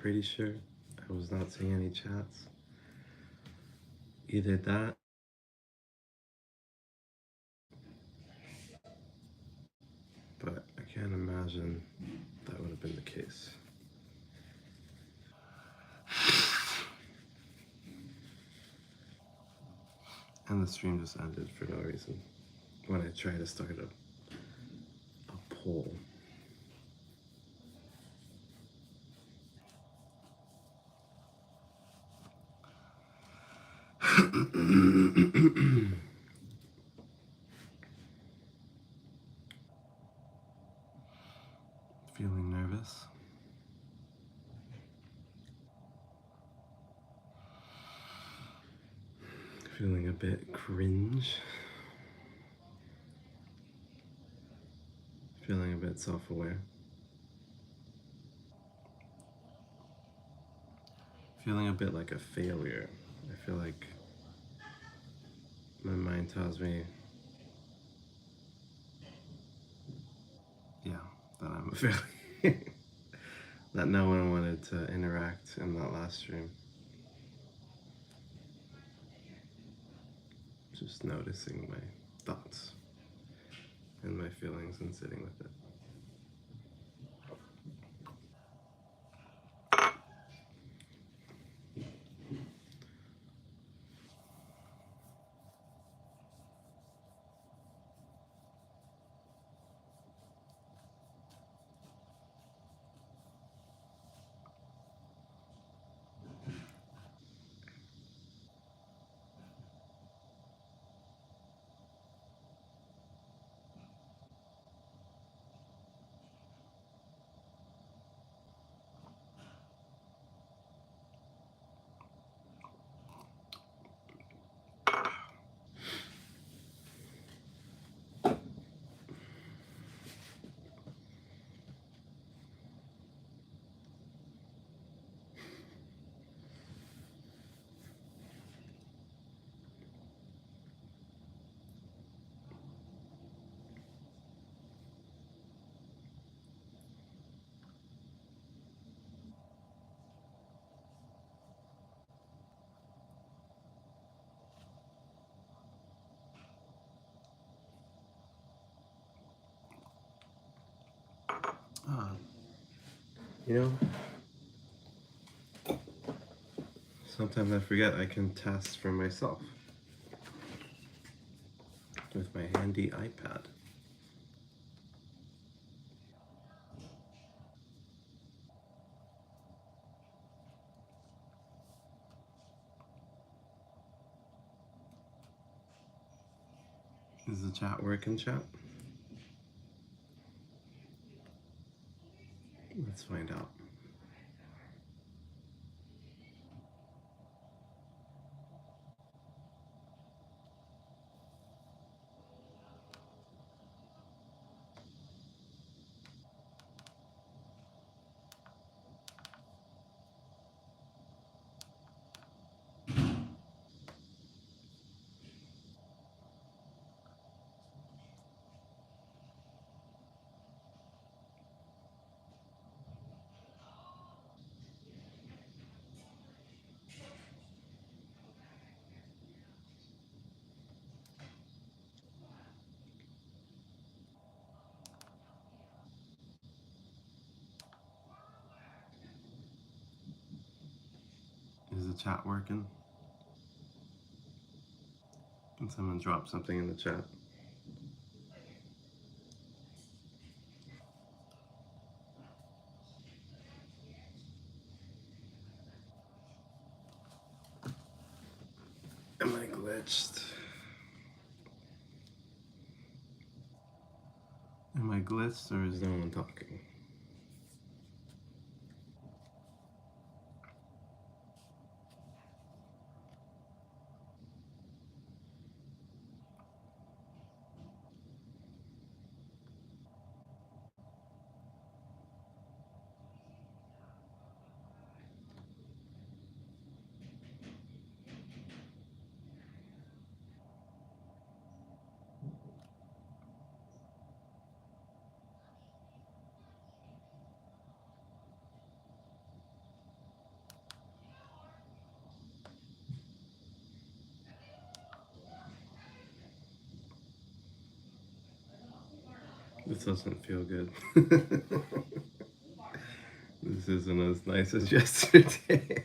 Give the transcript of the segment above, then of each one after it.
pretty sure I was not seeing any chats. Either that, but I can't imagine that would have been the case. And the stream just ended for no reason when I tried to start a poll. Feeling nervous? Feeling a bit cringe? Feeling a bit self-aware? Feeling a bit like a failure. I feel like my mind tells me, yeah, that I'm a failure. That no one wanted to interact in that last stream. Just noticing my thoughts and my feelings and sitting with it. Ah, you know, sometimes I forget I can test for myself with my handy iPad. Is the chat working, chat? Let's find out. Is the chat working? Can someone drop something in the chat? Am I glitched? Am I glitched or is no one talking? This doesn't feel good. This isn't as nice as yesterday.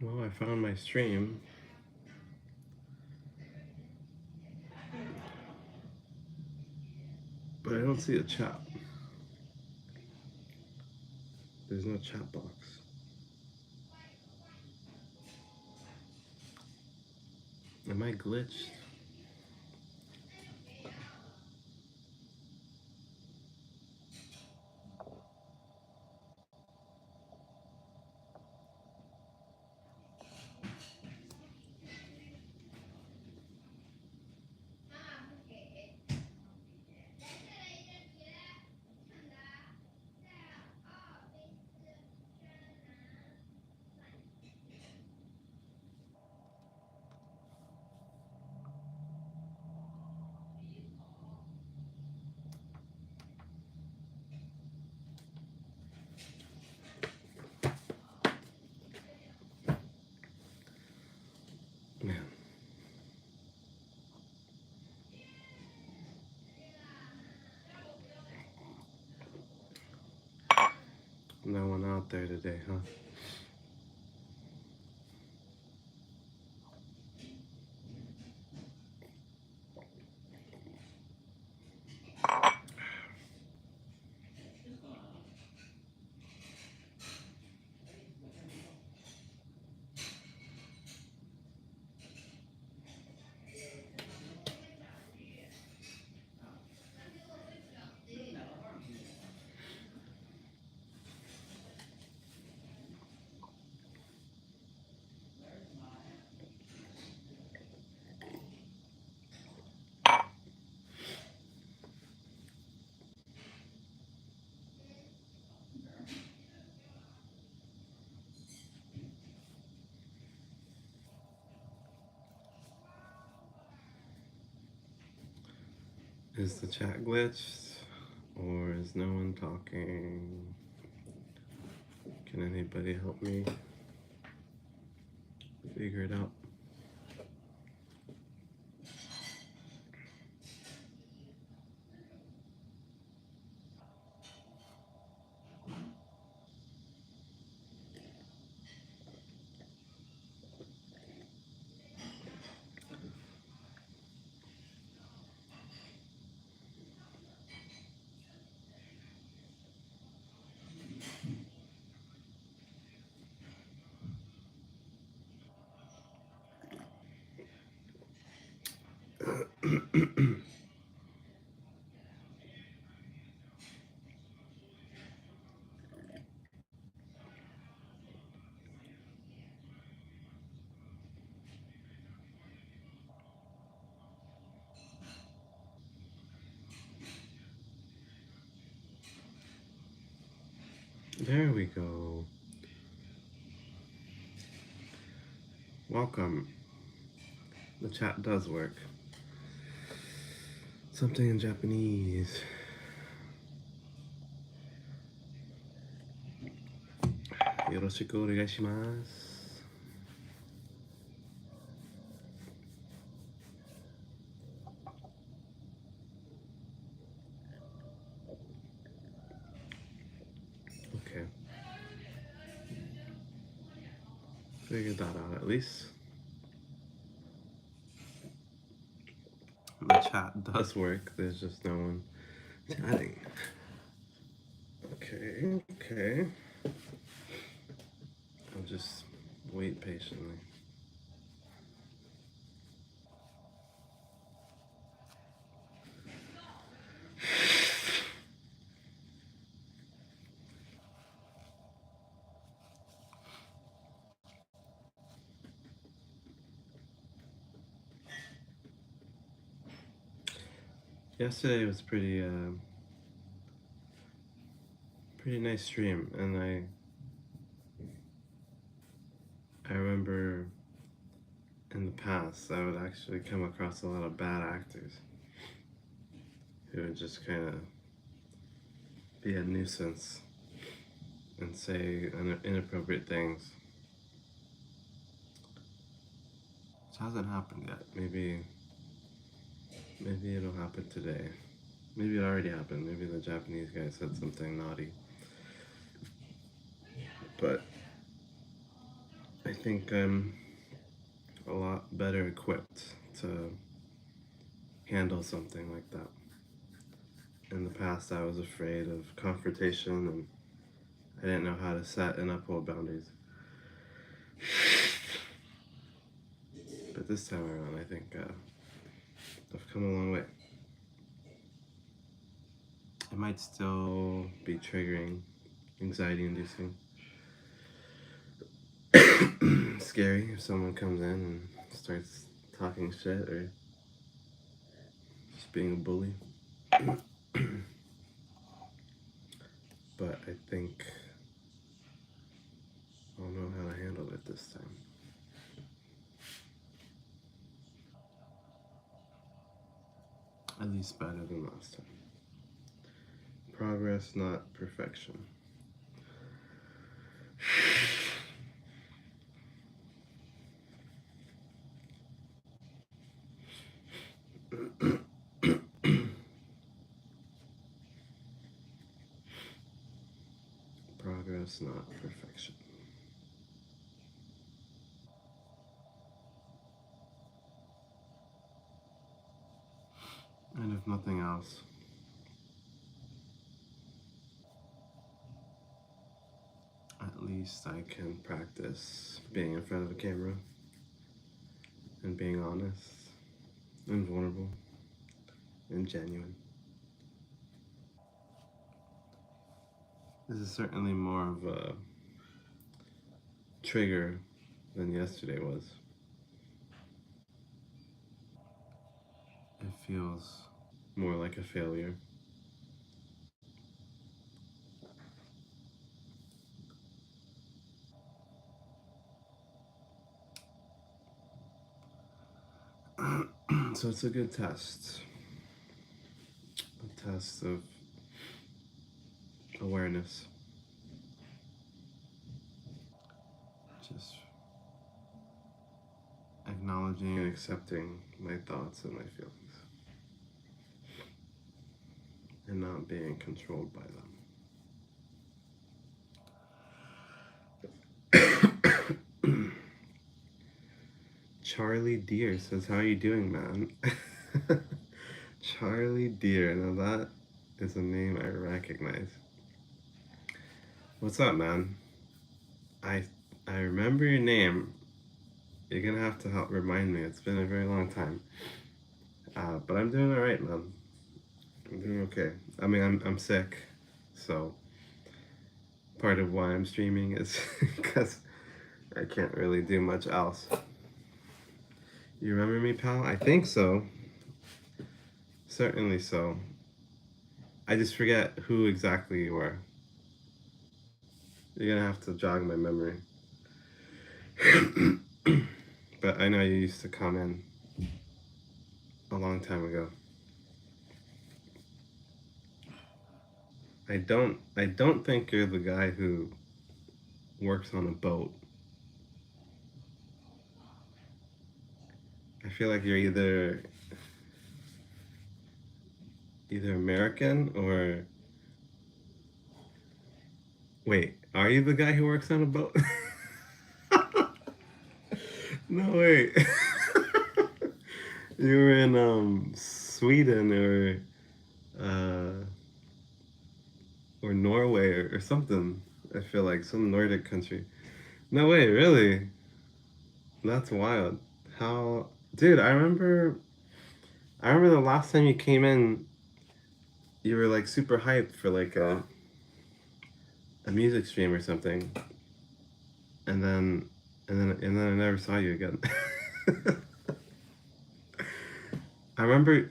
Well, I found my stream. But I don't see a chat. There's no chat box. Am I glitched? Man. No one out there today, huh? Is the chat glitched? Or is no one talking? Can anybody help me figure it out? There we go. Welcome. The chat does work. Something in Japanese. Yoroshiku onegaishimasu. Okay. Figured that out at least. The chat does work, there's just no one chatting. Okay. I'll just wait patiently. Yesterday was pretty nice stream, and I remember in the past I would actually come across a lot of bad actors who would just kind of be a nuisance and say inappropriate things. Which hasn't happened yet. Maybe it'll happen today. Maybe it already happened. Maybe the Japanese guy said something naughty. But I think I'm a lot better equipped to handle something like that. In the past, I was afraid of confrontation and I didn't know how to set and uphold boundaries. But this time around, I think I've come a long way. It might still be triggering, anxiety inducing. Scary if someone comes in and starts talking shit or just being a bully. But I think I'll know how to handle it this time. At least better than last time. Progress, not perfection. Progress, not perfection. And if nothing else, at least I can practice being in front of a camera and being honest and vulnerable and genuine. This is certainly more of a trigger than yesterday was. It feels more like a failure. So it's a good test. A test of awareness. Just acknowledging and accepting my thoughts and my feelings. And not being controlled by them. Charlie Deer says, how are you doing, man? Charlie Deer, now that is a name I recognize. What's up, man? I remember your name. You're gonna have to help remind me. It's been a very long time. But I'm doing all right, man. I'm doing okay. I mean, I'm sick, so part of why I'm streaming is because I can't really do much else. You remember me, pal? I think so. Certainly so. I just forget who exactly you are. You're gonna have to jog my memory. But I know you used to come in a long time ago. I don't think you're the guy who works on a boat. I feel like you're either American or wait, are you the guy who works on a boat? No, wait. You were in Sweden uh or Norway or something. I feel like some Nordic country. No way, really? That's wild. How, dude, I remember the last time you came in, you were like super hyped for like a music stream or something. And then and then I never saw you again. I remember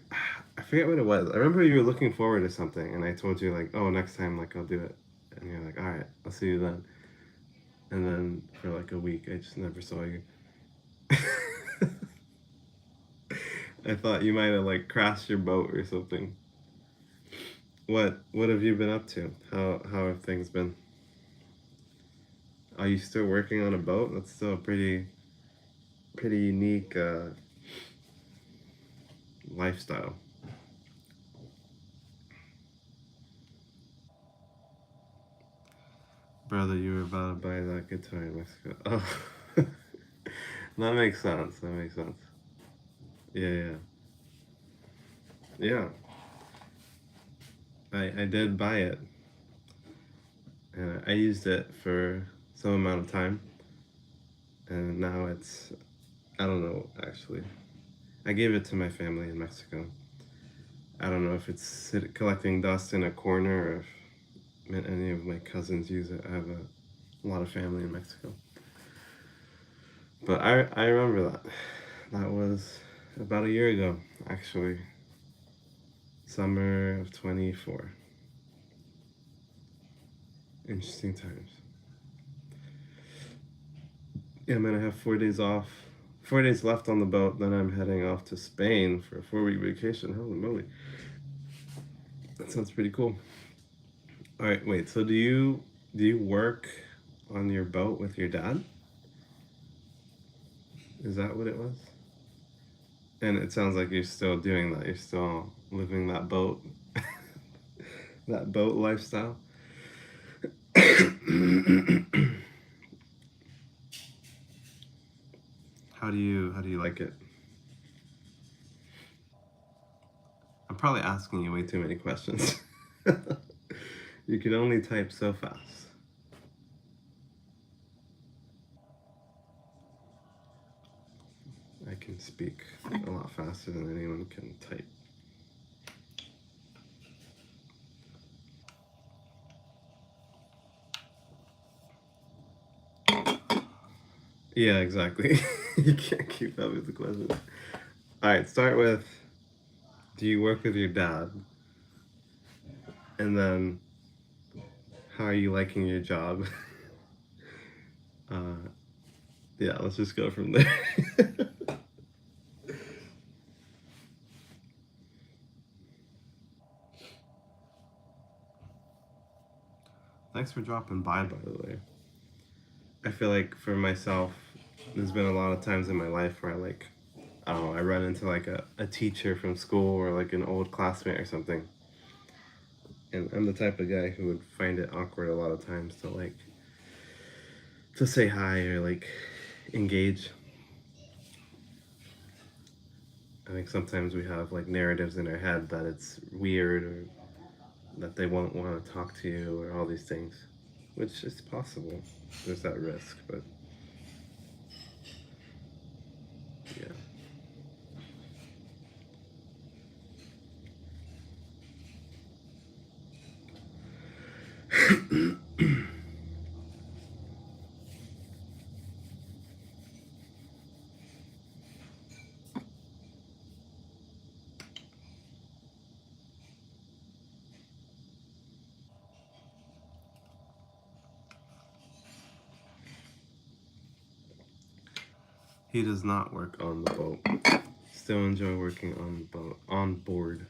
I forget what it was. I remember you were looking forward to something and I told you like, "Oh, next time like I'll do it." And you're like, "All right, I'll see you then." And then for like a week, I just never saw you. I thought you might have like crashed your boat or something. What have you been up to? How have things been? Are you still working on a boat? That's still a pretty unique lifestyle. Brother, you were about to buy that guitar in Mexico. Oh, that makes sense. That makes sense. Yeah, yeah, yeah. I did buy it, and I used it for some amount of time, and now it's I don't know actually. I gave it to my family in Mexico. I don't know if it's collecting dust in a corner or if any of my cousins use it. I have a lot of family in Mexico. But I remember that. That was about a year ago, actually. Summer of 24. Interesting times. Yeah, I'm gonna have 4 days off. 4 days left on the boat, then I'm heading off to Spain for a 4 week vacation. Holy moly. That sounds pretty cool. Alright, wait, so do you work on your boat with your dad? Is that what it was? And it sounds like you're still doing that. You're still living that boat that boat lifestyle. How do you like it? I'm probably asking you way too many questions. You can only type so fast. I can speak a lot faster than anyone can type. Yeah, exactly. You can't keep up with the questions. All right, start with do you work with your dad? And then how are you liking your job? Uh, yeah, let's just go from there. Thanks for dropping by the way. I feel like for myself, there's been a lot of times in my life where I don't know, I run into like a teacher from school or like an old classmate or something. And I'm the type of guy who would find it awkward a lot of times to say hi or like engage. I think sometimes we have like narratives in our head that it's weird or that they won't want to talk to you or all these things, which is possible. There's that risk, but yeah. He does not work on the boat. Still enjoy working on the boat, on board.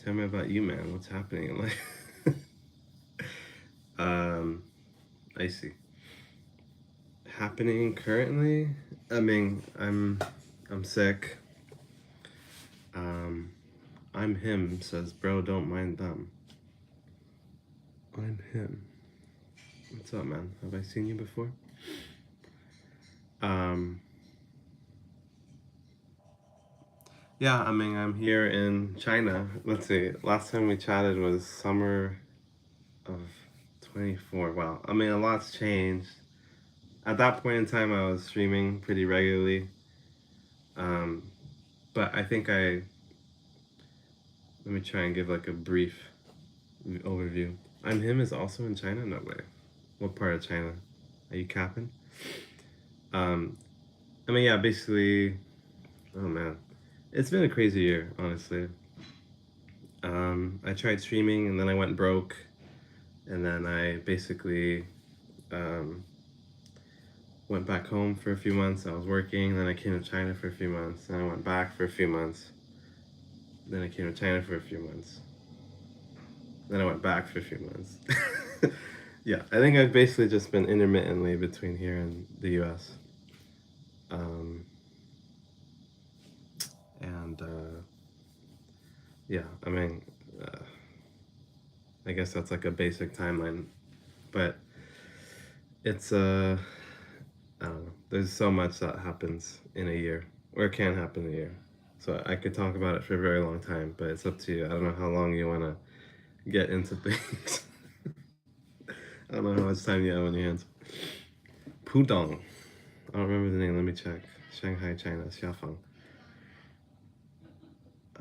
Tell me about you, man. What's happening in life? I see. Happening currently? I mean, I'm sick. Um, I'm him, says bro, don't mind them. I'm him. What's up, man? Have I seen you before? Yeah, I mean, I'm here in China. Let's see, last time we chatted was summer of 24. Wow, I mean, a lot's changed. At that point in time, I was streaming pretty regularly. But I think let me try and give like a brief overview. I'm him is also in China? No way. What part of China? Are you capping? I mean, yeah, basically, oh man. It's been a crazy year, honestly. I tried streaming and then I went broke. And then I basically went back home for a few months. I was working, then I came to China for a few months, then I went back for a few months. Then I came to China for a few months. Then I went back for a few months. Yeah, I think I've basically just been intermittently between here and the US. And yeah, I mean, I guess that's like a basic timeline. But it's, I don't know, there's so much that happens in a year, or it can happen in a year. So I could talk about it for a very long time, but it's up to you. I don't know how long you want to get into things. I don't know how much time you have on your hands. Pudong. I don't remember the name. Let me check. Shanghai, China. Xiafang.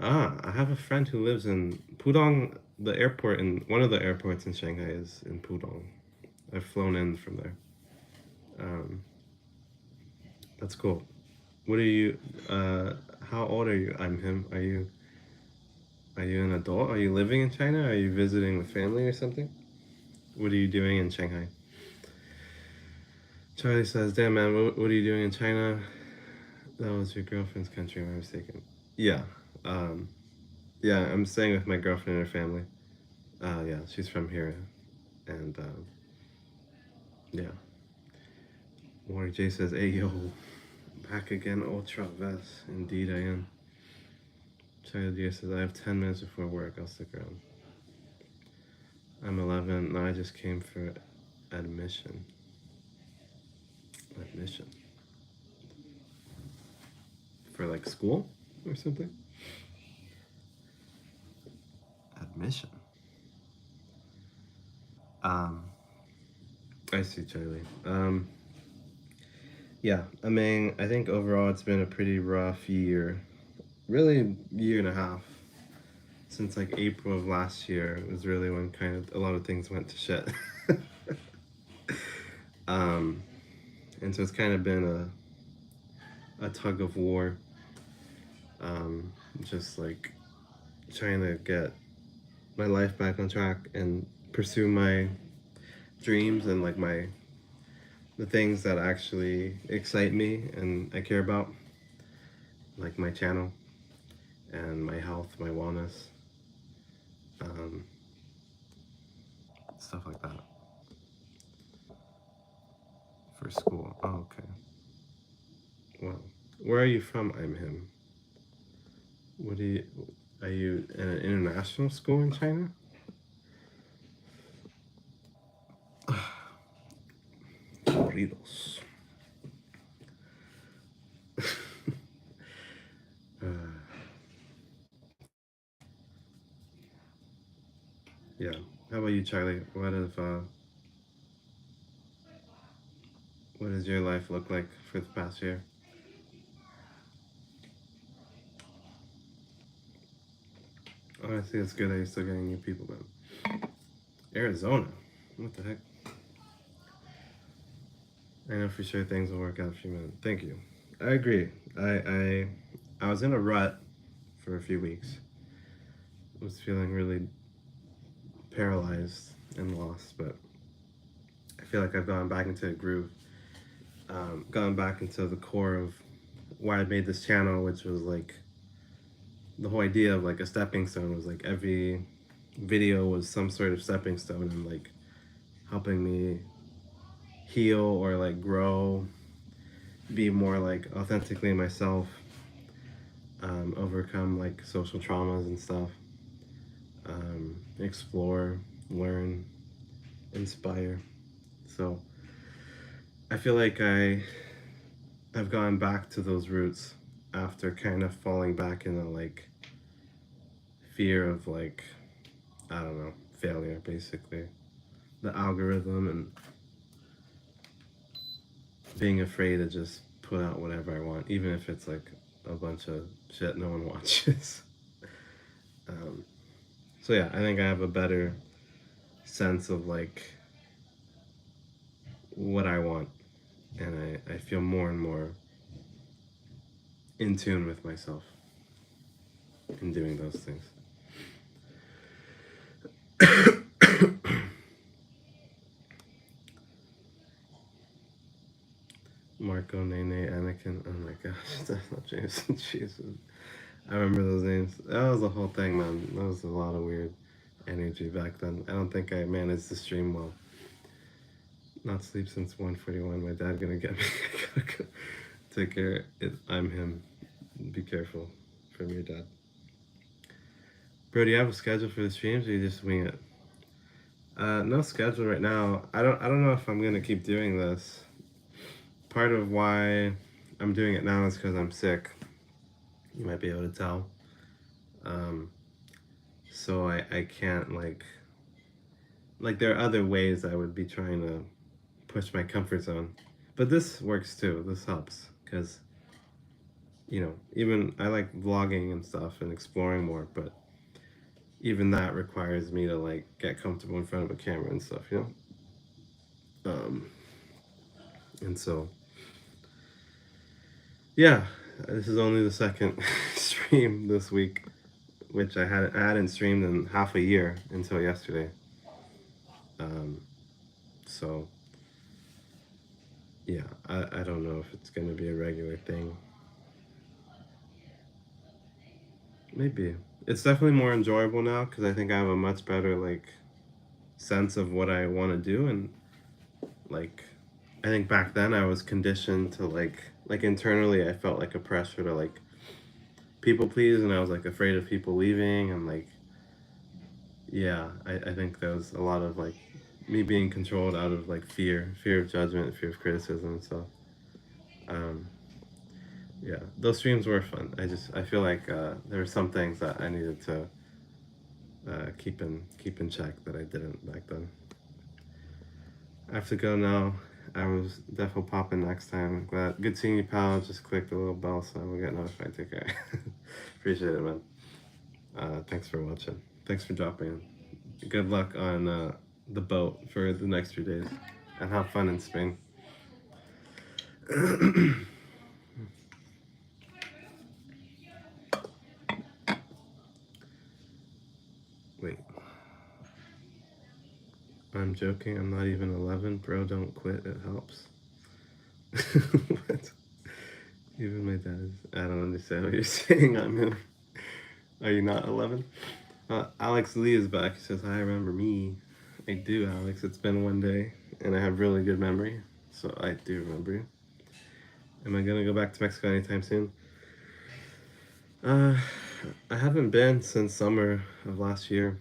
Ah, I have a friend who lives in Pudong. The airport in one of the airports in Shanghai is in Pudong. I've flown in from there. Um, that's cool. What are you? How old are you? I'm him. Are you? Are you an adult? Are you living in China? Are you visiting with family or something? What are you doing in Shanghai? Charlie says, "Damn man, what are you doing in China? That was your girlfriend's country, am I mistaken?" Yeah, um, yeah, I'm staying with my girlfriend and her family. Yeah, she's from here, and yeah. Warren J says, "Hey yo, back again, Ultra Vest. Indeed, I am." Charlie Dia says, "I have 10 minutes before work. I'll stick around." I'm 11. No, I just came for admission. Admission for like school or something. Admission. Um, I see, Charlie. Yeah, I mean, I think overall it's been a pretty rough year. Really, year and a half. Since like April of last year was really when kind of a lot of things went to shit. um, and so it's kind of been a tug of war. Just like trying to get my life back on track and pursue my dreams and like the things that actually excite me and I care about, like my channel and my health, my wellness, um, stuff like that. For school. Oh, okay. Well, where are you from? I'm him. What do you? Are you in an international school in China? Corridos. uh, yeah. How about you, Charlie? What does your life look like for the past year? Honestly, it's good that you're still getting new people, man. Arizona. What the heck? I know for sure things will work out for you, man. Thank you. I agree. I was in a rut for a few weeks. I was feeling really paralyzed and lost, but I feel like I've gone back into a groove. Gone back into the core of why I made this channel, which was like the whole idea of like a stepping stone was like every video was some sort of stepping stone and like helping me heal or like grow, be more like authentically myself, overcome like social traumas and stuff, explore, learn, inspire. So I feel like I've gone back to those roots after kind of falling back into like fear of like, I don't know, failure basically, the algorithm, and being afraid to just put out whatever I want, even if it's like a bunch of shit no one watches. So yeah, I think I have a better sense of like what I want, and I feel more and more in tune with myself in doing those things. Marco, Nene, Anakin. Oh my gosh, that's not Jameson. Jesus. I remember those names. That was the whole thing, man. That was a lot of weird energy back then. I don't think I managed to stream well. Not sleep since 1:41. My dad gonna get me. I gotta go. Take care. I'm him. Be careful from your dad. Bro, do you have a schedule for the streams or you just wing it? No schedule right now. I don't know if I'm gonna keep doing this. Part of why I'm doing it now is because I'm sick. You might be able to tell. So I can't like there are other ways I would be trying to push my comfort zone. But this works too. This helps because, you know, even I like vlogging and stuff and exploring more, but even that requires me to like get comfortable in front of a camera and stuff, you know? And so, yeah, this is only the second stream this week, which I hadn't streamed in half a year until yesterday. So yeah, I don't know if it's gonna be a regular thing. Maybe. It's definitely more enjoyable now because I think I have a much better like sense of what I want to do, and like I think back then I was conditioned to like internally I felt like a pressure to like people please, and I was like afraid of people leaving, and like yeah, I think there was a lot of like me being controlled out of like fear of judgment, fear of criticism. So yeah, those streams were fun. I feel like there were some things that I needed to keep in check that I didn't back then. I have to go now. I was definitely popping next time. Glad, good seeing you, pal. Just click the little bell so I will get notified. Take care. Appreciate it, man. Thanks for watching. Thanks for dropping in. Good luck on the boat for the next few days, and have fun in Spain. Wait. I'm joking. I'm not even 11. Bro, don't quit. It helps. What? Even my dad. I don't understand what you're saying. I'm him. Are you not 11? Alex Lee is back. He says, hi, remember me. I do, Alex. It's been one day, and I have really good memory, so I do remember you. Am I gonna go back to Mexico anytime soon? I haven't been since summer of last year.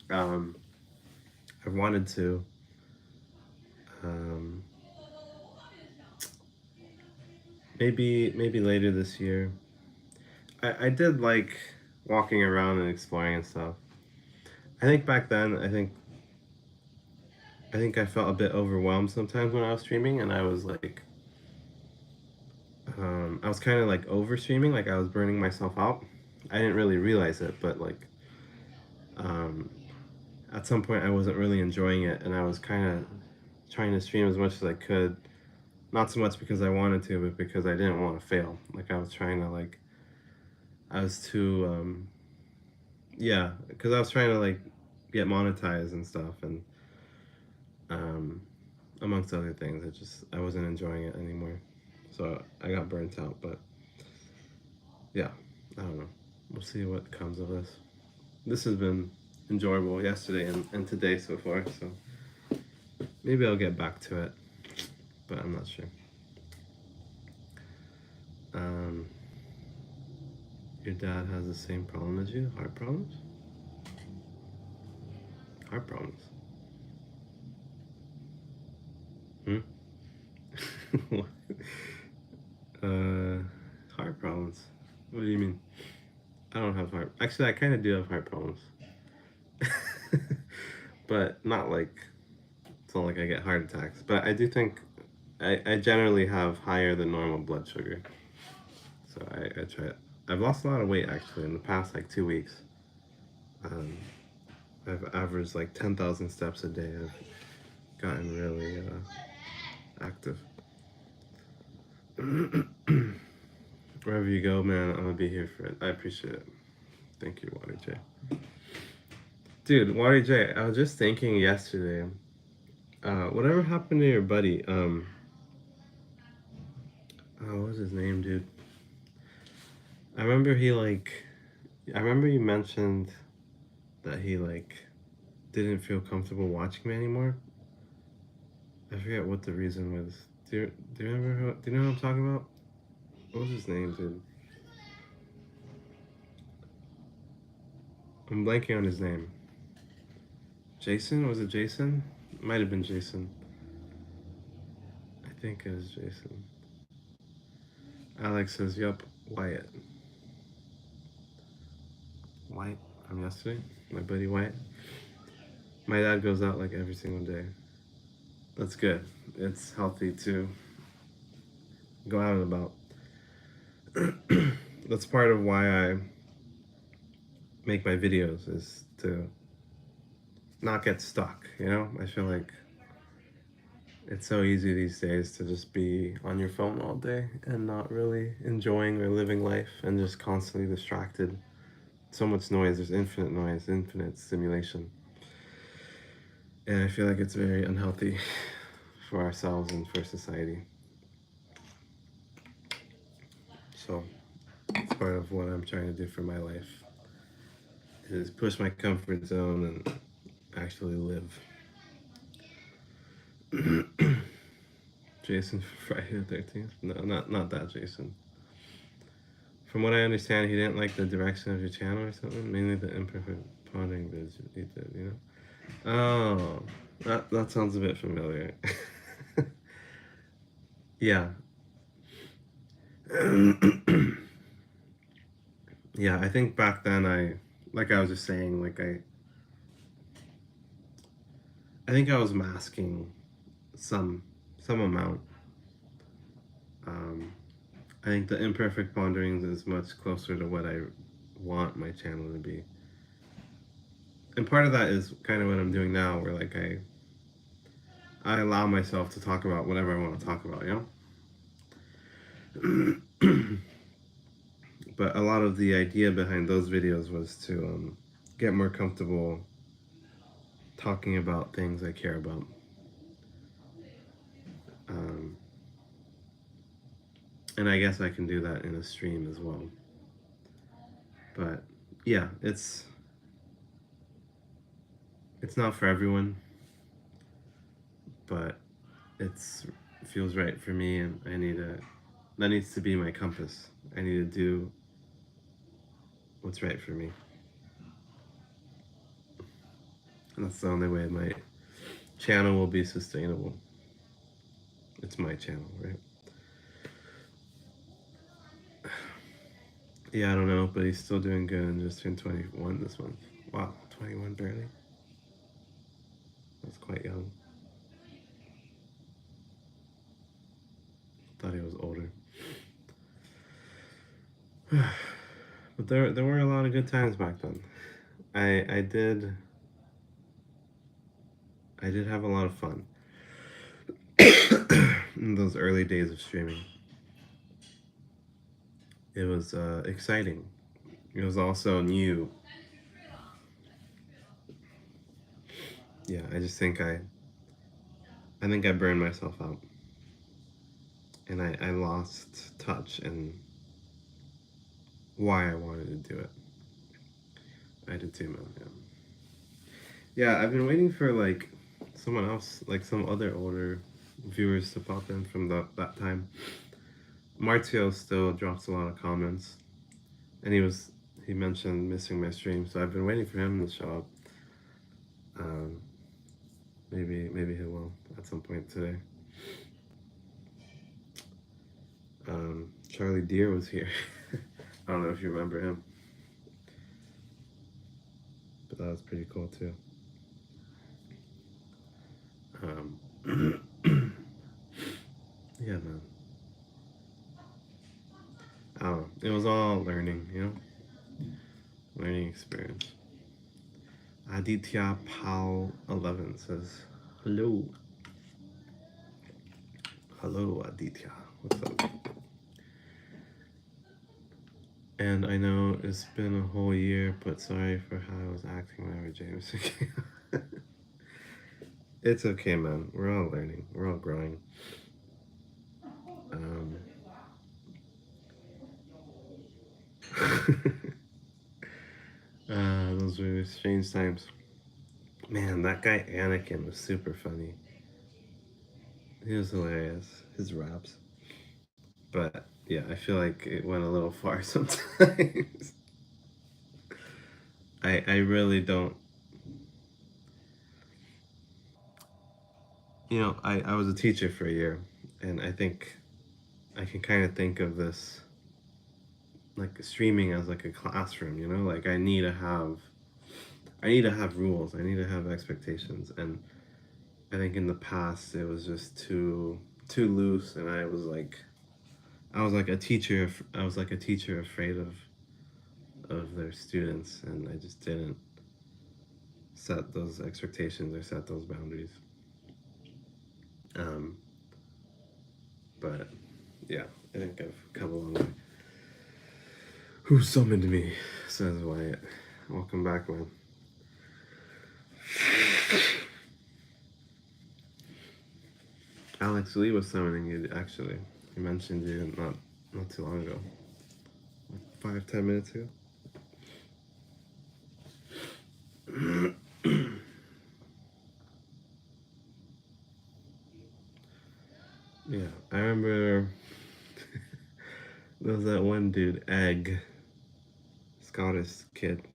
I wanted to. Maybe later this year. I did like walking around and exploring and stuff. I think back then, I think I felt a bit overwhelmed sometimes when I was streaming, and I was like, I was kind of like over streaming, like I was burning myself out. I didn't really realize it, but like, at some point I wasn't really enjoying it, and I was kind of trying to stream as much as I could. Not so much because I wanted to, but because I didn't want to fail. Like I was trying to like, I was too, yeah, because I was trying to like get monetized and stuff, and um, amongst other things, I wasn't enjoying it anymore. So I got burnt out, but yeah, I don't know. We'll see what comes of this. This has been enjoyable yesterday and today so far, so maybe I'll get back to it, but I'm not sure. Um, your dad has the same problem as you? Heart problems? Heart problems? Hmm? What? uh, heart problems? What do you mean? I don't have heart. Actually, I kind of do have heart problems, but not like it's not like I get heart attacks. But I do think I generally have higher than normal blood sugar. So I try it. I've lost a lot of weight actually in the past like 2 weeks. Um, I've averaged like 10,000 steps a day. I've gotten really active. Wherever you go, man, I'm gonna be here for it. I appreciate it. Thank you, Water J. Dude, Water J, I was just thinking yesterday. Whatever happened to your buddy? What was his name, dude? I remember he like. I remember you mentioned that he like didn't feel comfortable watching me anymore. I forget what the reason was. Do you remember? Do you know what I'm talking about? What was his name, dude? I'm blanking on his name. Jason? Was it Jason? It might have been Jason. I think it was Jason. Alex says, yup, Wyatt. Wyatt from yesterday? My buddy Wyatt. My dad goes out like every single day. That's good. It's healthy to go out and about. That's part of why I make my videos, is to not get stuck, you know? I feel like it's so easy these days to just be on your phone all day and not really enjoying or living life, and just constantly distracted. So much noise, there's infinite noise, infinite stimulation. And I feel like it's very unhealthy for ourselves and for society. So it's part of what I'm trying to do for my life, is push my comfort zone and actually live. Jason for Friday the 13th? No, not that Jason. From what I understand, he didn't like the direction of your channel or something. Mainly the imperfect pondering vids you did, you know? Oh, that sounds a bit familiar. Yeah. Yeah, I think back then like I was just saying, like I think I was masking some amount. Um, I think the imperfect ponderings is much closer to what I want my channel to be. And part of that is kind of what I'm doing now, where like I allow myself to talk about whatever I want to talk about, you know? But a lot of the idea behind those videos was to get more comfortable talking about things I care about. Um, and I guess I can do that in a stream as well. But yeah, it's not for everyone, but it feels right for me, and that needs to be my compass. I need to do what's right for me. And that's the only way my channel will be sustainable. It's my channel, right? Yeah, I don't know, but he's still doing good and just turned 21 this month. Wow, 21 barely? That's quite young. Thought he was older. But there were a lot of good times back then. I did I did have a lot of fun in those early days of streaming. It was exciting. It was also new. Yeah, I think I burned myself out, and I lost touch and why I wanted to do it. I did too, man. Yeah. Yeah, I've been waiting for like someone else, like some other older viewers to pop in from that time. Martio still drops a lot of comments, and he mentioned missing my stream, so I've been waiting for him to show up. Um, maybe he will at some point today. Charlie Deer was here. I don't know if you remember him, but that was pretty cool too. Um, yeah, man. I don't know. It was all learning, learning experience. Aditya Pal 11 says, "Hello, hello, Aditya. What's up?" And I know it's been a whole year, but sorry for how I was acting whenever James came. It's okay, man. We're all learning. We're all growing. Um, those were strange times. Man, that guy Anakin was super funny. He was hilarious. His raps. But yeah, I feel like it went a little far sometimes. I really don't. I was a teacher for a year, and I think I can kind of think of this like streaming as like a classroom, like I need to have rules, I need to have expectations, and I think in the past it was just too loose, and I was like a teacher afraid of their students, and I just didn't set those expectations or set those boundaries. Um, but yeah, I think I've come a long way. Who summoned me? Says Wyatt. Welcome back, man. Alex Lee was summoning you, actually. He mentioned you not too long ago. 5-10 minutes ago. Yeah, I remember there was that one dude, Egg, Scottish kid,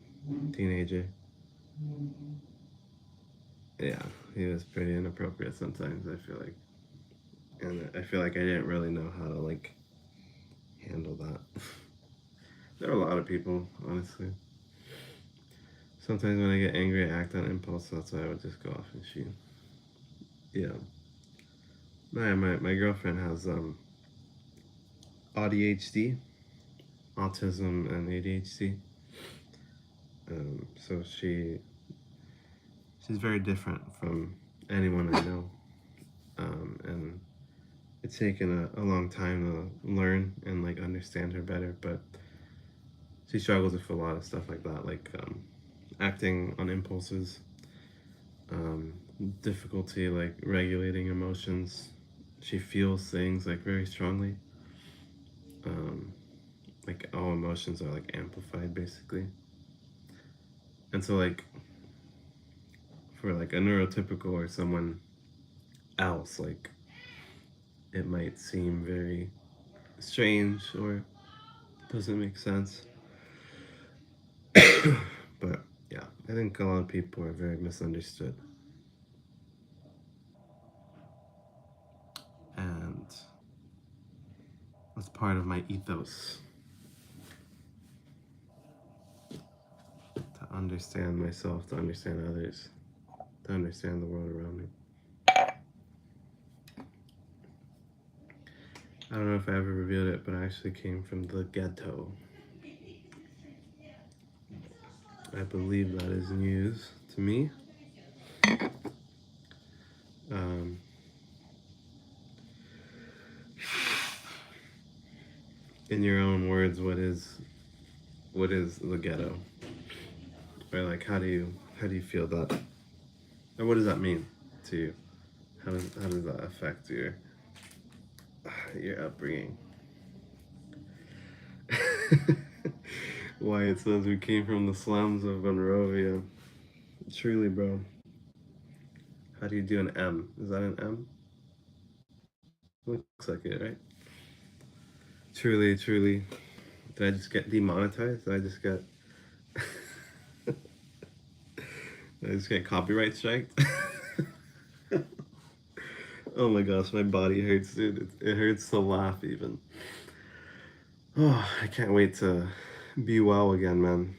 teenager. Yeah, he was pretty inappropriate sometimes, I feel like. And I feel like I didn't really know how to, like, handle that. There are a lot of people, honestly. Sometimes when I get angry, I act on impulse, so that's why I would just go off and shoot. Yeah. My girlfriend has ADHD, autism, and ADHD. So she's very different from anyone I know, and it's taken a long time to learn and like understand her better. But she struggles with a lot of stuff like that, like acting on impulses, um, difficulty like regulating emotions. She feels things like very strongly. Um, like all emotions are like amplified basically. And so like for like a neurotypical or someone else, like it might seem very strange or doesn't make sense. But yeah, I think a lot of people are very misunderstood. And that's part of my ethos, to understand myself, to understand others, to understand the world around me. I don't know if I ever revealed it, but I actually came from the ghetto. I believe that is news to me. Um, in your own words, what is the ghetto? Or like, how do you feel that, or what does that mean to you? How does that affect your upbringing? Wyatt says we came from the slums of Monrovia. Truly, bro. How do you do an M? Is that an M? Looks like it, right? Truly, truly. Did I just get demonetized? Did I just get did I just get copyright striked? Oh my gosh, my body hurts, dude. It hurts to laugh even. Oh, I can't wait to be well again, man.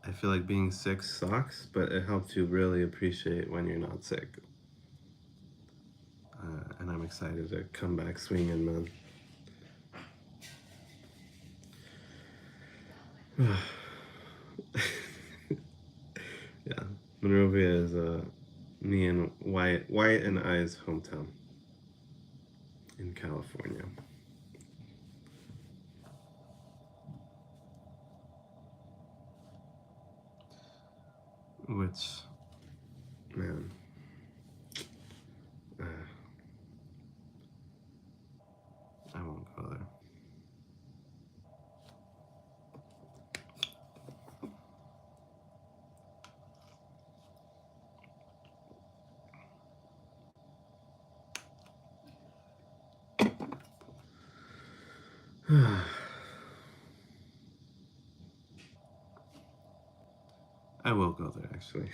I feel like being sick sucks, but it helps you really appreciate when you're not sick. And I'm excited to come back swinging, man. Yeah, Monrovia is me and Wyatt and I's hometown in California. Which, man, uh, I won't go there. I will go there actually.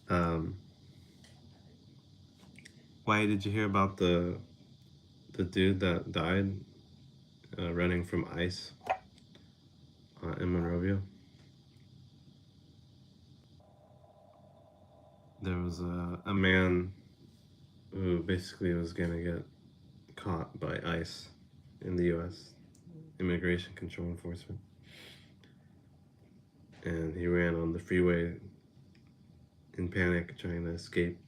um, why did you hear about the dude that died running from ICE in Monrovia? There was a man who basically was gonna get caught by ICE in the U.S. Immigration Control Enforcement, and he ran on the freeway in panic trying to escape,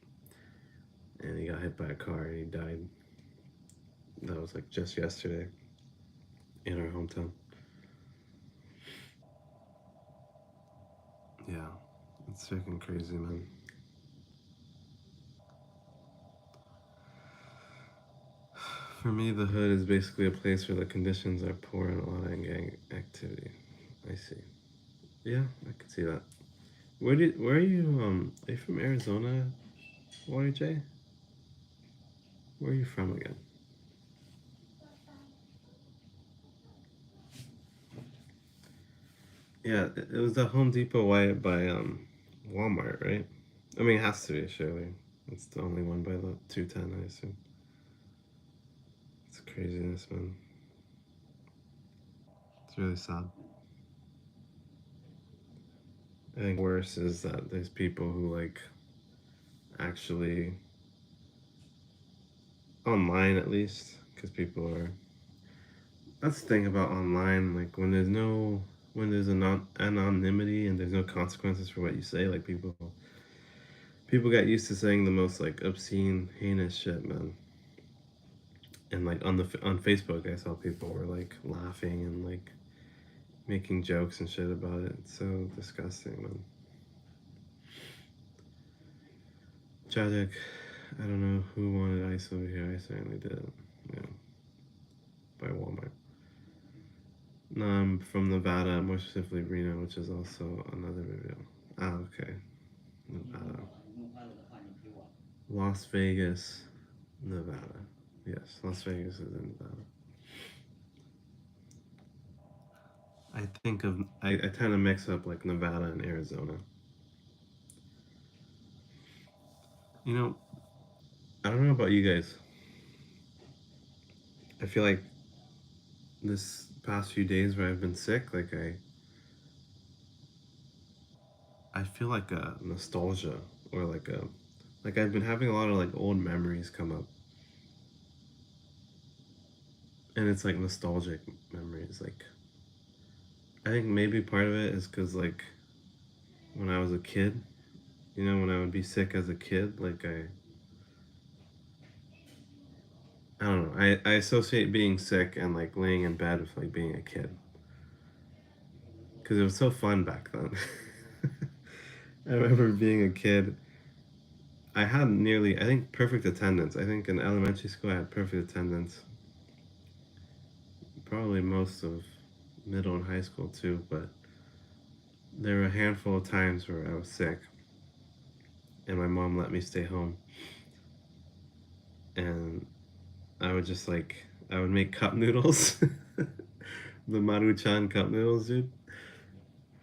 and he got hit by a car and he died. That was like just yesterday in our hometown. Yeah, it's freaking crazy, man. For me, the hood is basically a place where the conditions are poor and a lot of gang activity. I see. Yeah, I could see that. Where are you? Are you from Arizona, Water J? Where are you from again? Yeah, it was the Home Depot by Walmart, right? I mean, it has to be surely. It's the only one by the 210, I assume. It's craziness, man. It's really sad. I think worse is that there's people who like actually online at least, because people are. That's the thing about online. Like when there's anonymity and there's no consequences for what you say. Like people get used to saying the most like obscene, heinous shit, man. And like on Facebook, I saw people were like laughing and like making jokes and shit about it. It's so disgusting, man. Tragic. I don't know who wanted ice over here. I certainly did. Yeah, by Walmart. No, I'm from Nevada, more specifically Reno, which is also another video. Ah, okay. Nevada. Las Vegas, Nevada. Yes, Las Vegas is in Nevada. I tend to mix up like Nevada and Arizona. You know, I don't know about you guys. I feel like this past few days where I've been sick, I feel like a nostalgia or like I've been having a lot of like old memories come up, and it's like nostalgic memories. Like I think maybe part of it is because like when I was a kid, You know, when I would be sick as a kid, like I don't know. I associate being sick and like laying in bed with like being a kid because it was so fun back then. I remember being a kid. I had nearly, I think, perfect attendance. I think in elementary school I had perfect attendance. Probably most of middle and high school too, but there were a handful of times where I was sick and my mom let me stay home. And I would just like, I would make cup noodles, the Maruchan cup noodles, dude.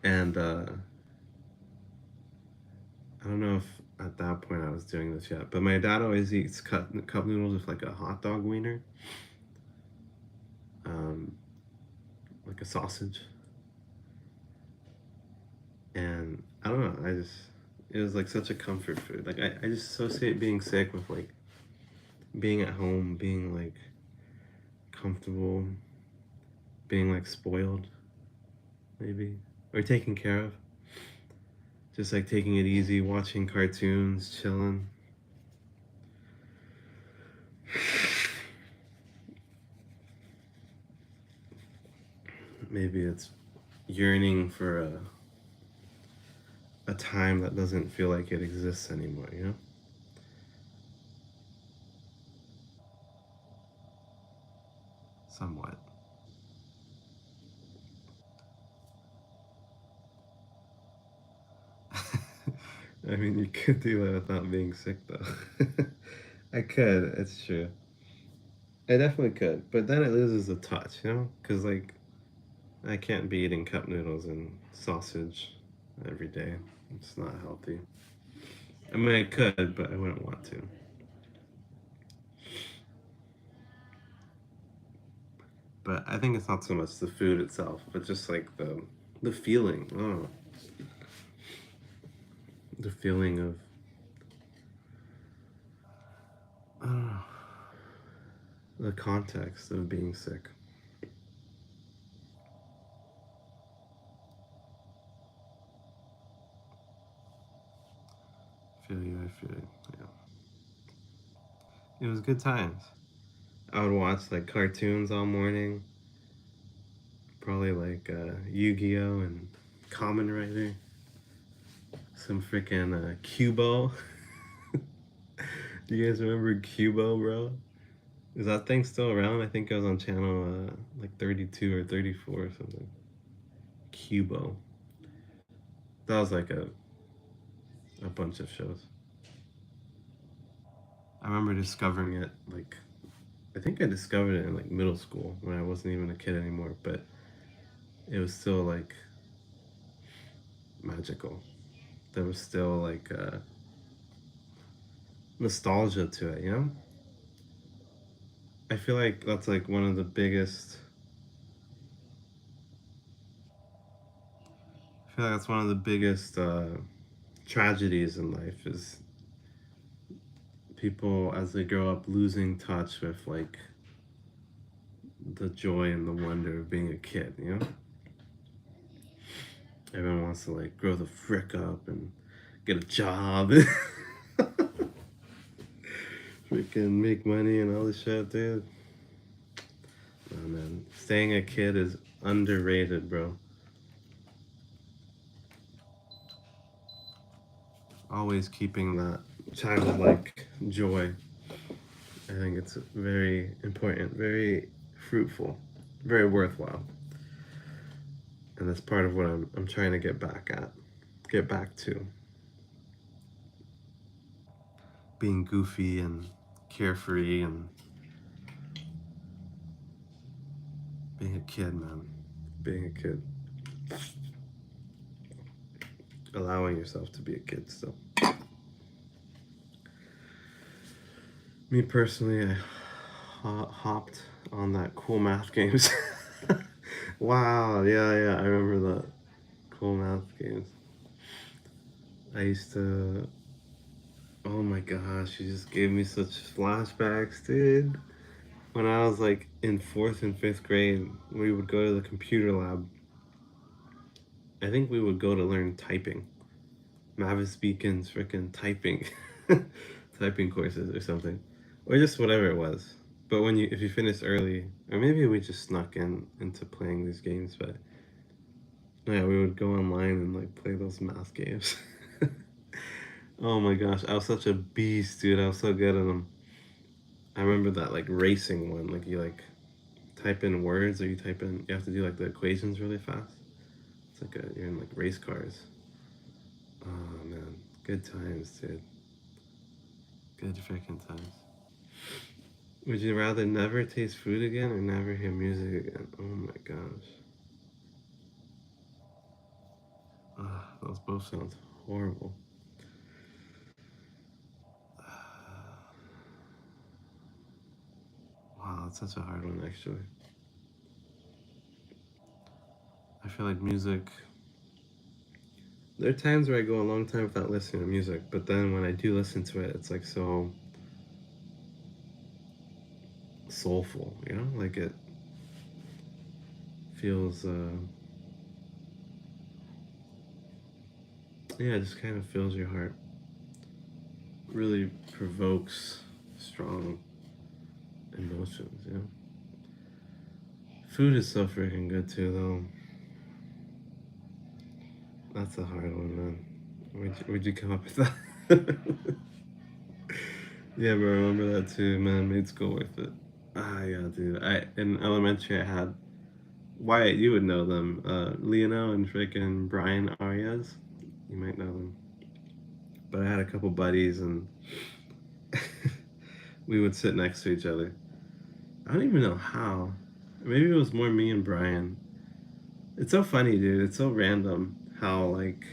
And I don't know if at that point I was doing this yet, but my dad always eats cup noodles with like a hot dog wiener, um, like a sausage. And I don't know, it was like such a comfort food. Like, I just associate being sick with like being at home, being like comfortable, being like spoiled, maybe, or taken care of. Just like taking it easy, watching cartoons, chilling. Maybe it's yearning for a time that doesn't feel like it exists anymore, you know? Somewhat. I mean, you could do that without being sick, though. I could, it's true. I definitely could, but then it loses the touch, you know? Because, like, I can't be eating cup noodles and sausage every day. It's not healthy. I mean, I could, but I wouldn't want to. But I think it's not so much the food itself, but just like the feeling. Oh, the feeling of oh, the context of being sick. Feel you, I feel you. Yeah. It was good times. I would watch like cartoons all morning, probably like Yu-Gi-Oh and Kamen Rider, some freaking Cubo. Do you guys remember Cubo, bro? Is that thing still around? I think I was on channel like 32 or 34 or something. Cubo. That was like a bunch of shows. I remember discovering it like I think I discovered it in like middle school when I wasn't even a kid anymore, but it was still like magical. There was still like nostalgia to it, you know? I feel like that's like one of the biggest I feel like that's one of the biggest tragedies in life is people as they grow up losing touch with like the joy and the wonder of being a kid, you know? Everyone wants to like grow the frick up and get a job. Freaking make money and all this shit, dude. Oh man, staying a kid is underrated, bro. Always keeping that childlike joy. I think it's very important, very fruitful, very worthwhile. And that's part of what I'm trying to get back to. Being goofy and carefree and being a kid, man. Being a kid. Allowing yourself to be a kid still. Me personally, I hopped on that Cool Math Games. Wow, yeah, I remember that. Cool Math Games. I used to. Oh my gosh, you just gave me such flashbacks, dude. When I was like in fourth and fifth grade, we would go to the computer lab. I think we would go to learn typing. Mavis Beacon's freaking typing typing courses or something, or just whatever it was. But when you if you finished early, or maybe we just snuck in into playing these games, but yeah, we would go online and like play those math games. Oh my gosh, I was such a beast, dude. I was so good at them. I remember that like racing one, like you like type in words or you have to do like the equations really fast. It's like you're in like race cars. Oh man, good times, dude. Good freaking times. Would you rather never taste food again or never hear music again? Oh my gosh. Those both sound horrible. Wow, that's such a hard one actually. I feel like music. There are times where I go a long time without listening to music, but then when I do listen to it, it's like so soulful, you know? Like it feels, yeah, it just kind of fills your heart. Really provokes strong emotions, you know? Food is so freaking good too, though. That's a hard one, man. Where'd you come up with that? Yeah, bro, I remember that too, man. Made school worth it. Ah, yeah, dude. In elementary I had Wyatt. You would know them. Leono and freaking Brian Arias. You might know them. But I had a couple buddies, and we would sit next to each other. I don't even know how. Maybe it was more me and Brian. It's so funny, dude. It's so random how like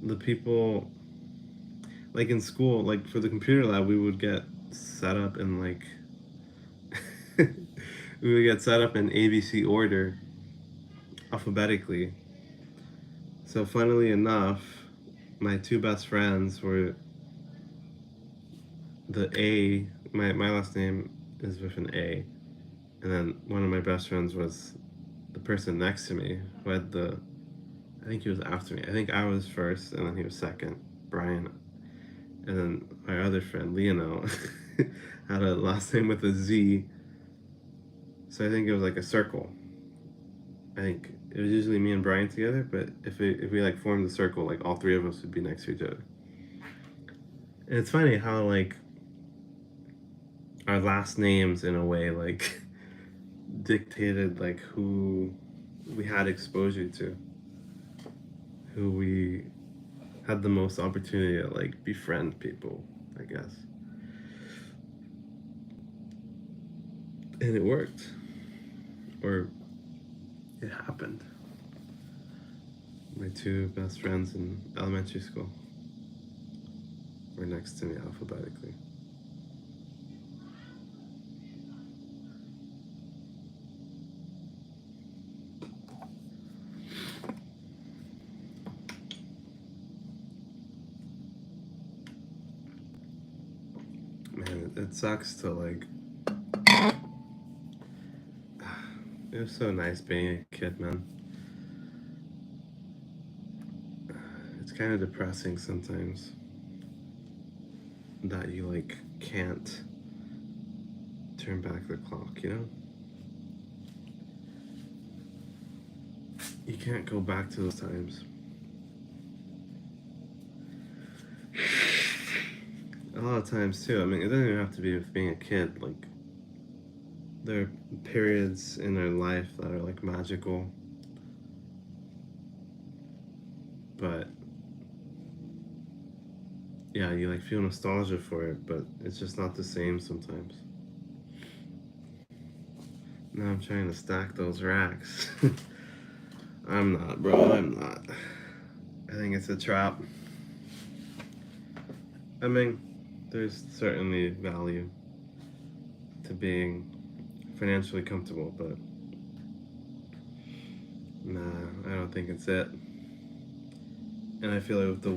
the people like in school, like for the computer lab, we would get set up in like we would get set up in ABC order alphabetically. So funnily enough, my two best friends were the A. My last name is with an A, and then one of my best friends was the person next to me who had the. I think he was after me. I think I was first, and then he was second. Brian, and then my other friend Leono had a last name with a Z. So I think it was like a circle. I think it was usually me and Brian together, but if we like formed a circle, like all three of us would be next to each other. And it's funny how like our last names in a way like dictated like who we had exposure to, who we had the most opportunity to like befriend people, I guess. And it worked, or it happened. My two best friends in elementary school were next to me alphabetically. Man, it sucks to like. It was so nice being a kid, man. It's kind of depressing sometimes that you like can't turn back the clock, you know? You can't go back to those times. A lot of times too. I mean, it doesn't even have to be with being a kid. Like, there are periods in our life that are like magical, but yeah, you like feel nostalgia for it, but it's just not the same sometimes. Now I'm trying to stack those racks. I'm not, bro. I'm not. I think it's a trap. I mean, there's certainly value to being financially comfortable, but nah, I don't think it's it. And I feel like with the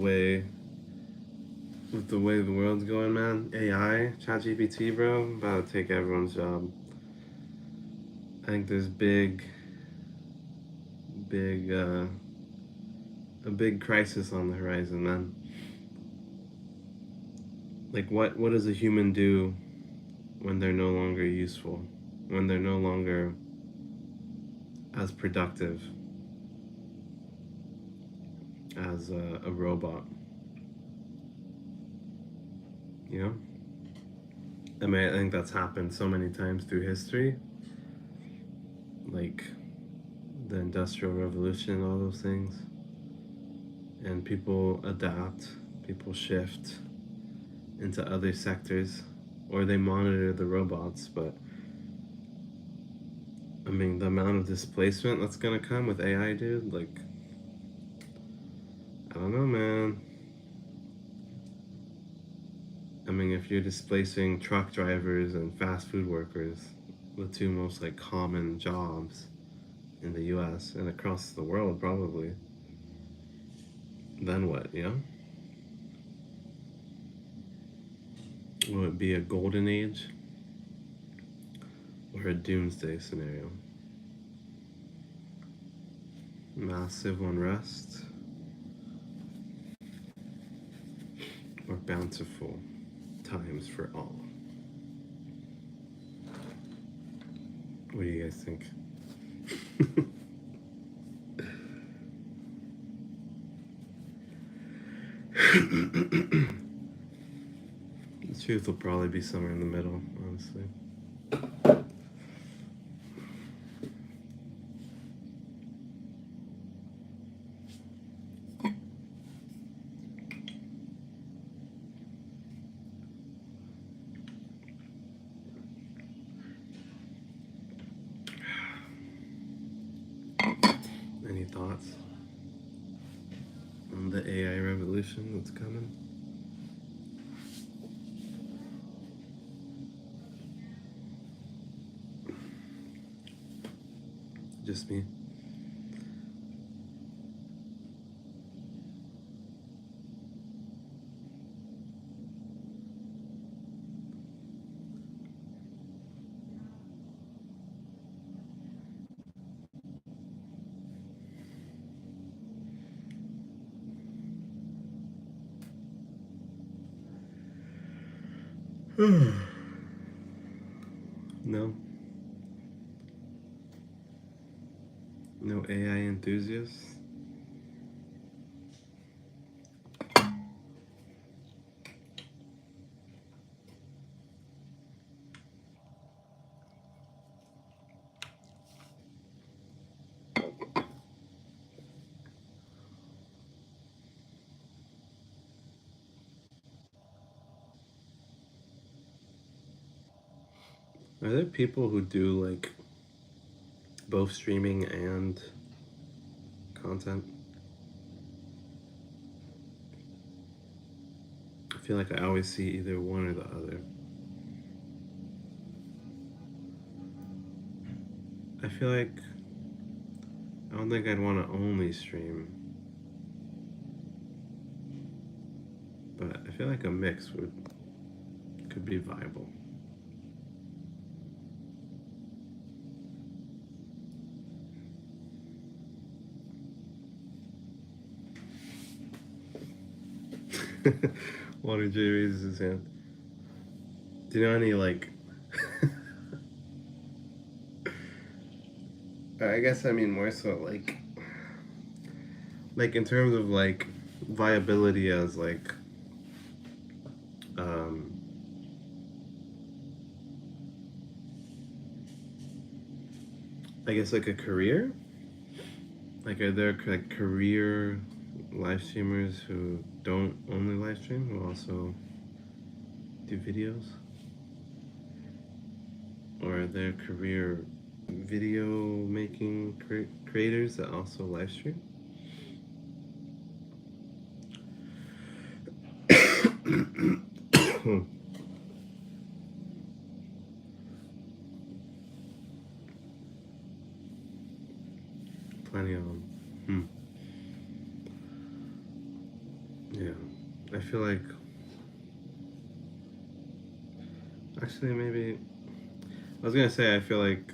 way the world's going, man, AI, ChatGPT, bro, about to take everyone's job. I think there's big a big crisis on the horizon, man. Like, what does a human do when they're no longer useful? When they're no longer as productive as a robot? You know? I mean, I think that's happened so many times through history. Like the Industrial Revolution and all those things. And people adapt, people shift into other sectors, or they monitor the robots. But I mean, the amount of displacement that's gonna come with AI, dude, like, I don't know, man. I mean, if you're displacing truck drivers and fast food workers, the two most like common jobs in the US and across the world, probably, then what, you know? Will it be a golden age or a doomsday scenario? Massive unrest or bountiful times for all? What do you guys think? The truth will probably be somewhere in the middle, honestly. Any thoughts on the AI revolution that's coming? Just me? No? No AI enthusiasts? Are there people who do like both streaming and content? I feel like I always see either one or the other. I feel like I don't think I'd want to only stream, but I feel like a mix could be viable. Water J raises his hand. Do you know any like? I guess I mean more so like in terms of like viability as like um I guess like a career. Like are there like career live streamers who don't only live stream who also do videos? Or are there career video making creators that also live stream? Plenty of them. Hmm. Yeah. I feel like actually maybe I was gonna say I feel like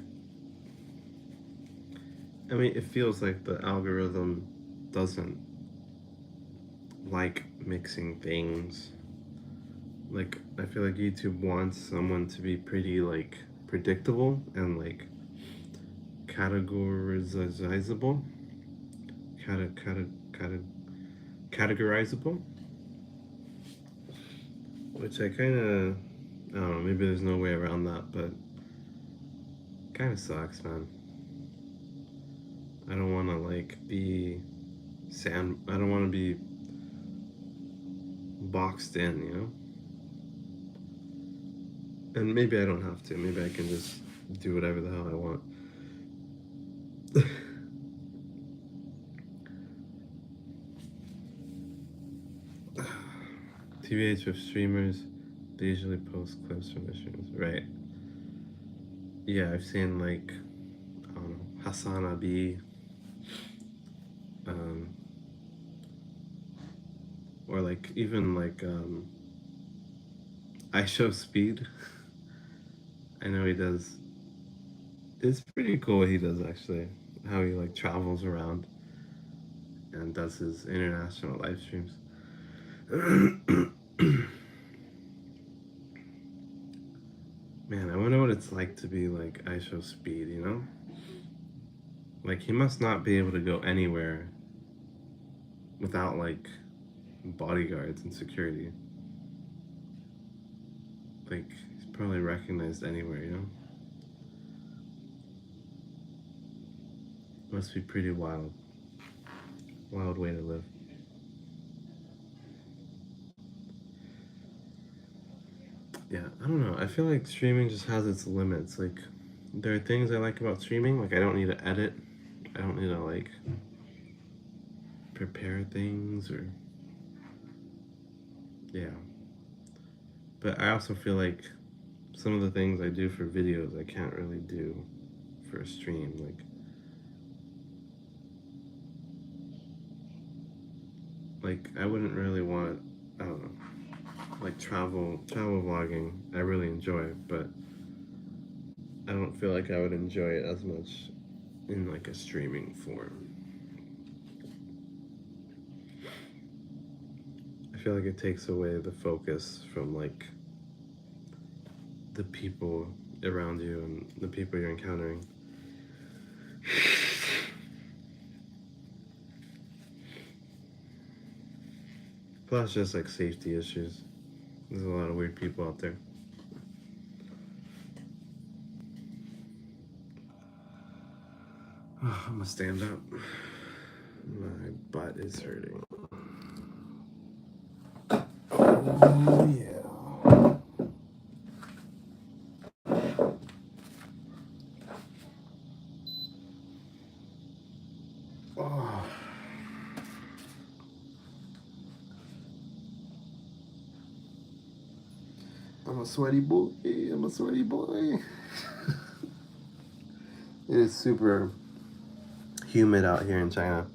I mean it feels like the algorithm doesn't like mixing things. Like, I feel like YouTube wants someone to be pretty, like, predictable and, like, categorizable. Cate- cate- cate- Categorizable. Which I kind of, I don't know, maybe there's no way around that, but kind of sucks, man. I don't want to, like, be I don't want to be boxed in, you know? And maybe I don't have to. Maybe I can just do whatever the hell I want. TBH with streamers, they usually post clips from the streams. Right. Yeah, I've seen, like, I don't know, Hassan Abi, um, or like even like IShowSpeed. I know he does. It's pretty cool what he does actually. How he like travels around and does his international live streams. Man, I wonder what it's like to be like IShowSpeed, you know? Like he must not be able to go anywhere without like bodyguards and security. Like he's probably recognized anywhere, you know? Must be pretty wild. Wild way to live. Yeah, I don't know. I feel like streaming just has its limits. Like, there are things I like about streaming. Like, I don't need to edit. I don't need to, like, prepare things or. Yeah. But I also feel like some of the things I do for videos I can't really do for a stream. Like I wouldn't really want, I don't know, like travel vlogging. I really enjoy, but I don't feel like I would enjoy it as much in like a streaming form. I feel like it takes away the focus from like the people around you and the people you're encountering. Plus, just like safety issues. There's a lot of weird people out there. I'm gonna stand up. My butt is hurting. Oh, yeah. Oh. I'm a sweaty boy. I'm a sweaty boy. It is super humid out here in China.